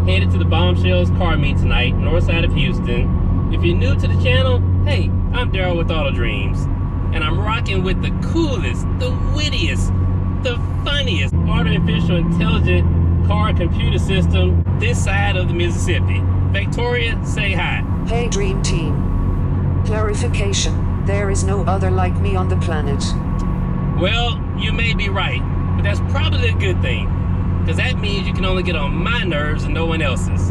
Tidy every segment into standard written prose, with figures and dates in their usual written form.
headed to the Bombshells car meet tonight, north side of Houston. If you're new to the channel, hey, I'm Daryl with Auto Dreams, and I'm rocking with the coolest, the wittiest, the funniest artificial intelligent car computer system this side of the Mississippi. Victoria, say hi. Hey Dream Team. Clarification, there is no other like me on the planet. Well, you may be right, but that's probably a good thing, because that means you can only get on my nerves and no one else's.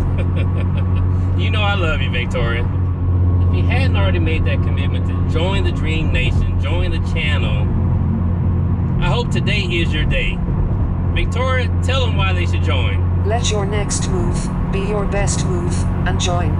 You know I love you, Victoria. If you hadn't already made that commitment to join the Dream Nation, join the channel, I hope today is your day. Victoria, tell them why they should join. Let your next move be your best move, and join.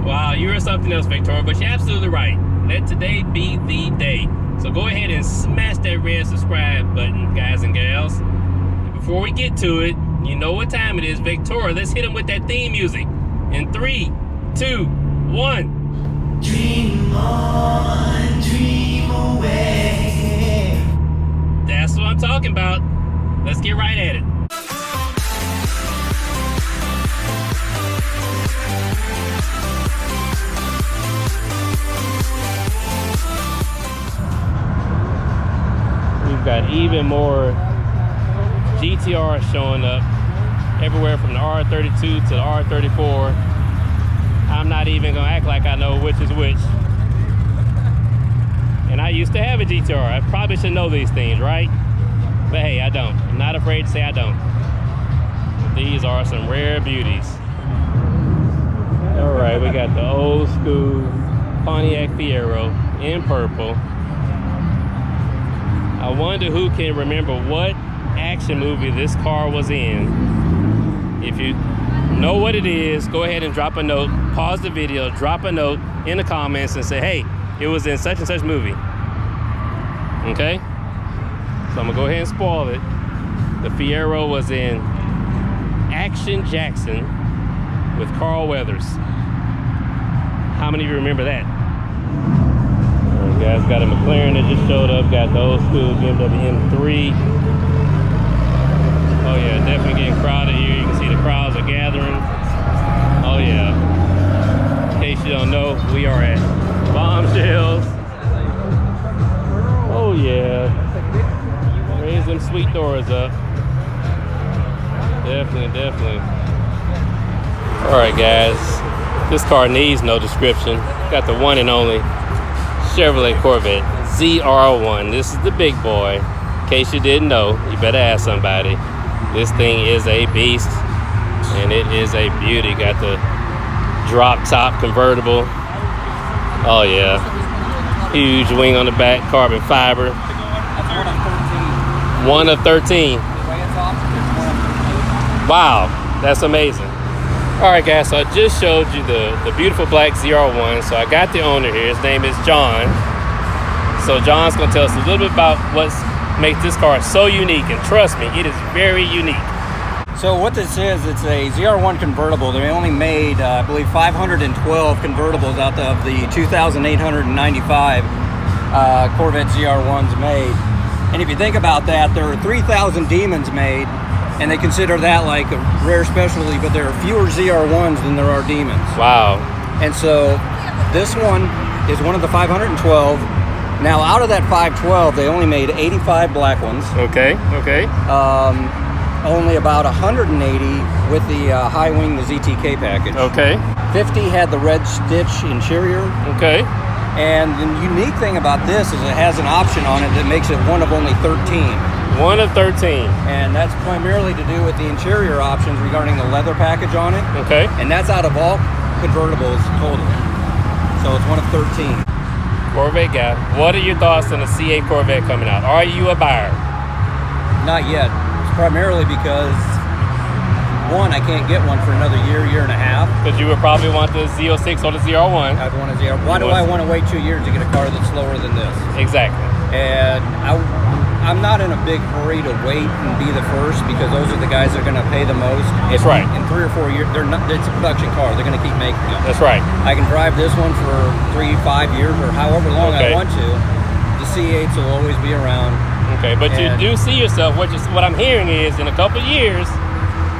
Wow, you're something else, Victoria, but you're absolutely right. Let today be the day. So go ahead and smash that red subscribe button, guys and gals. And before we get to it, you know what time it is. Victoria, let's hit them with that theme music. In 3, 2, 1. Dream on, dream away. That's what I'm talking about. Let's get right at it. We've got even more GTRs showing up everywhere from the R32 to the R34. I'm not even gonna act like I know which is which. And I used to have a GTR. I probably should know these things, right? But hey, I don't. I'm not afraid to say I don't. These are some rare beauties. All right, we got the old school Pontiac Fiero in purple. I wonder who can remember what action movie this car was in. If you know what it is, go ahead and drop a note, pause the video, drop a note in the comments and say, hey, it was in such and such movie. Okay? So I'm gonna go ahead and spoil it. The Fiero was in Action Jackson with Carl Weathers. How many of you remember that? Alright guys, got a McLaren that just showed up, got the old school BMW M3. Oh yeah, definitely getting crowded here. You can see the crowds are gathering. Oh yeah. In case you don't know, we are at Bombshells. Oh yeah. Raise them sweet doors up. Definitely, definitely. All right, guys. This car needs no description. Got the one and only Chevrolet Corvette ZR1. This is the big boy. In case you didn't know, you better ask somebody. This thing is a beast, and it is a beauty. Got the drop top convertible. Oh yeah. Huge wing on the back, carbon fiber. One of 13. Wow, that's amazing. All right, guys, so I just showed you the beautiful black ZR1. So I got the owner here. His name is John. So John's gonna tell us a little bit about what makes this car so unique. And trust me, it is very unique. So what this is, it's a ZR1 convertible. They only made, I believe, 512 convertibles out of the 2,895 Corvette ZR1s made. And if you think about that, there are 3,000 Demons made, and they consider that like a rare specialty, but there are fewer ZR1s than there are Demons. Wow. And so this one is one of the 512. Now, out of that 512, they only made 85 black ones. Okay, okay. Only about 180 with the high wing, the ZTK package. Okay. 50 had the red stitch interior. Okay. And the unique thing about this is it has an option on it that makes it one of only 13. One of 13. And that's primarily to do with the interior options regarding the leather package on it. Okay. And that's out of all convertibles total. So it's one of 13. Corvette guy, what are your thoughts on the C8 Corvette coming out? Are you a buyer? Not yet. It's primarily because, one, I can't get one for another year and a half. Because you would probably want the Z06 or the ZR1. I'd want a ZR. Why do I want to wait 2 years to get a car that's slower than this? Exactly. And I'm not in a big hurry to wait and be the first, because those are the guys that are going to pay the most. That's right. In 3 or 4 years, it's a production car. They're going to keep making them. That's right. I can drive this one for 3, 5 years or however long Okay. I want to. The C8s will always be around. Okay, but And you do see yourself. What I'm hearing is in a couple of years.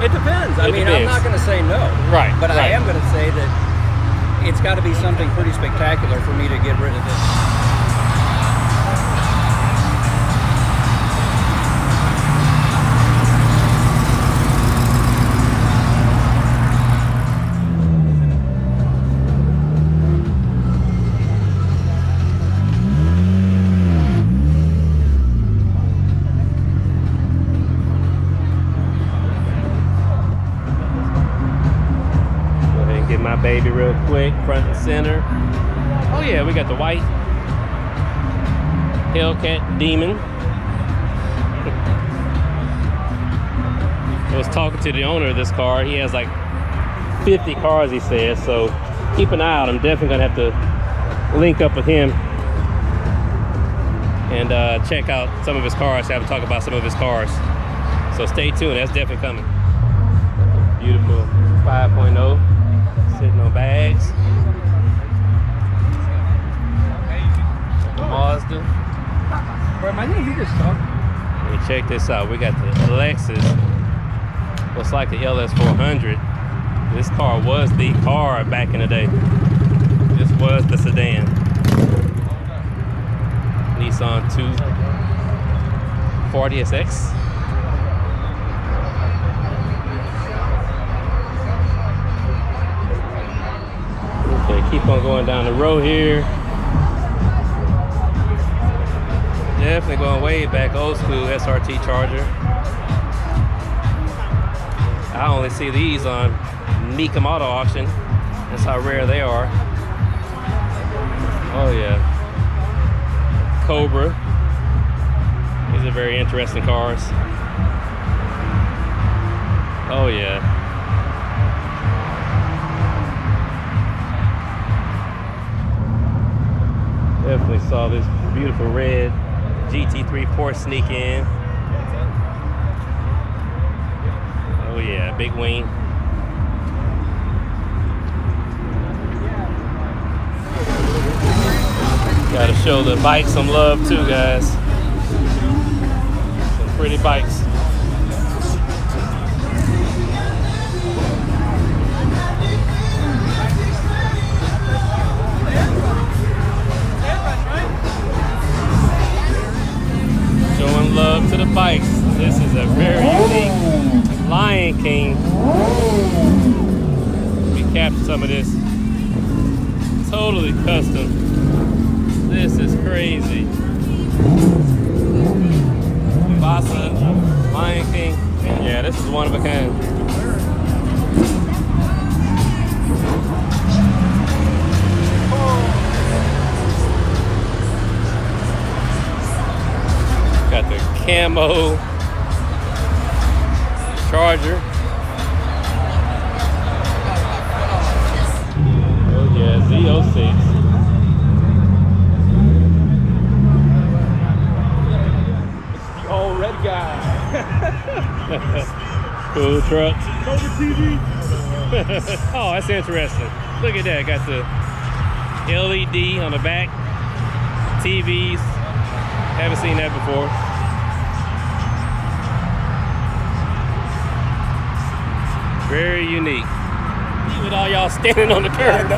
It depends. I mean, depends. I'm not going to say no. Right, But I right. am going to say that it's got to be something pretty spectacular for me to get rid of this. Get my baby real quick, front and center. Oh yeah, we got the white Hellcat Demon. I was talking to the owner of this car. He has like 50 cars, he says, so keep an eye out. I'm definitely gonna have to link up with him and check out some of his cars, have him talk about some of his cars. So stay tuned, that's definitely coming. Beautiful 5.0. Sitting on bags. Mazda. Bro, am I going to do this stuff? Hey, check this out. We got the Lexus. Looks like the LS400. This car was the car back in the day. This was the sedan. Nissan 240SX. Okay, keep on going down the road here. Definitely going way back, old school SRT Charger. I only see these on Mecum Auto Auction. That's how rare they are. Oh yeah. Cobra. These are very interesting cars. Oh yeah. Definitely saw this beautiful red GT3 Porsche sneak in. Oh yeah, big wing. Gotta show the bikes some love too, guys. Some pretty bikes. Showing love to the bikes. This is a very unique Lion King. We captured some of this. Totally custom. This is crazy. Mufasa, Lion King. Yeah, this is one of a kind. Got the camo Charger. Oh yeah, Z06. Oh, red guy. Cool truck. Over TV. Oh, that's interesting. Look at that. Got the LED on the back. TVs. Haven't seen that before. Very unique. With all y'all standing on the curb.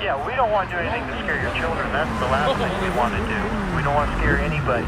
Yeah, we don't want to do anything to scare your children. That's the last thing we want to do. We don't want to scare anybody.